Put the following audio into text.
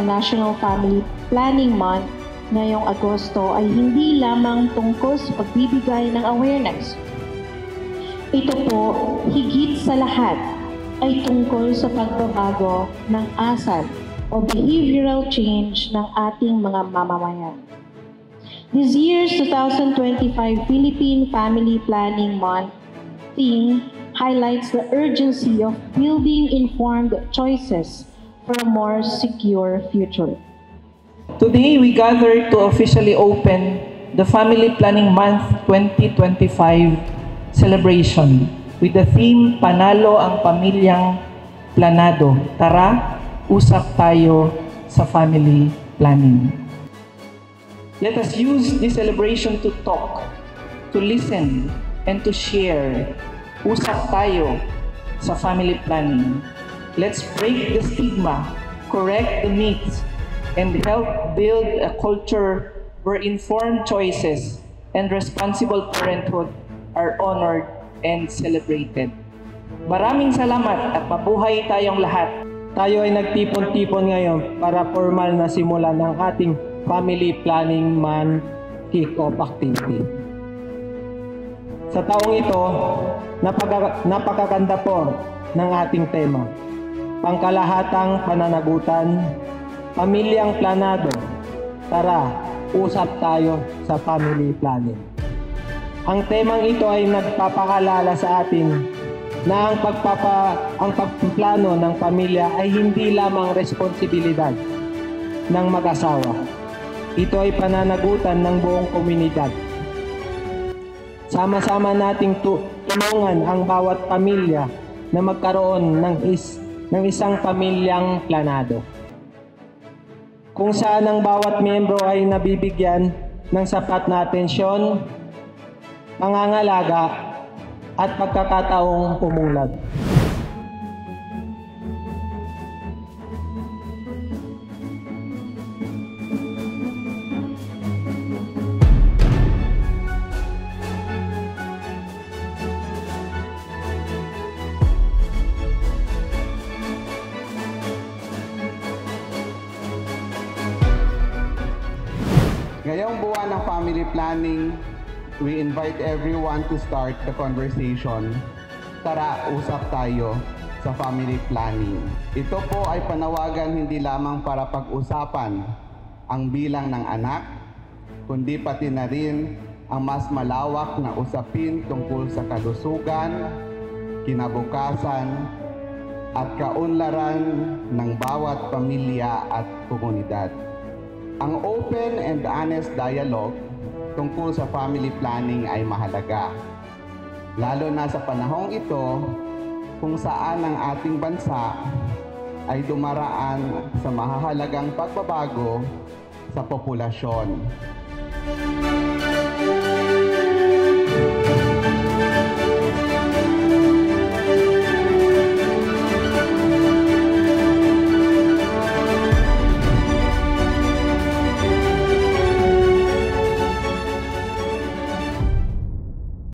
National Family Planning Month ngayong Agosto ay hindi lamang tungkol sa pagbibigay ng awareness. Ito po, higit sa lahat, ay tungkol sa pagbabago ng asal o behavioral change ng ating mga mamamayan. This year's 2025 Philippine Family Planning Month theme highlights the urgency of building informed choices for a more secure future. Today, we gather to officially open the Family Planning Month 2025 celebration with the theme, Panalo ang Pamilyang Planado. Tara, usap tayo sa family planning. Let us use this celebration to talk, to listen, and to share. Usap tayo sa family planning. Let's break the stigma, correct the myths, and help build a culture where informed choices and responsible parenthood are honored and celebrated. Maraming salamat at mabuhay tayong lahat. Tayo ay nagtipon-tipon ngayon para formal na simulan ng ating Family Planning Month Kick-Off Activity. Sa taong ito, napakaganda po ng ating tema. Pangkalahatang pananagutan, Pamilyang Planado. Tara, usap tayo sa family planning. Ang temang ito ay nagpapaalala sa atin na ang pagpaplano ng pamilya ay hindi lamang responsibilidad ng mag-asawa. Ito ay pananagutan ng buong komunidad. Sama-sama nating tulungan ang bawat pamilya na magkaroon ng isang pamilyang planado, kung saan ang bawat miyembro ay nabibigyan ng sapat na atensyon, pangangalaga, at pagkakataong umunlad. Ngayong buwan ng family planning, we invite everyone to start the conversation. Tara, usap tayo sa family planning. Ito po ay panawagan hindi lamang para pag-usapan ang bilang ng anak, kundi pati na rin ang mas malawak na usapin tungkol sa kalusugan, kinabukasan, at kaunlaran ng bawat pamilya at komunidad. Ang open and honest dialogue tungkol sa family planning ay mahalaga, lalo na sa panahong ito kung saan ang ating bansa ay dumaraan sa mahahalagang pagbabago sa populasyon.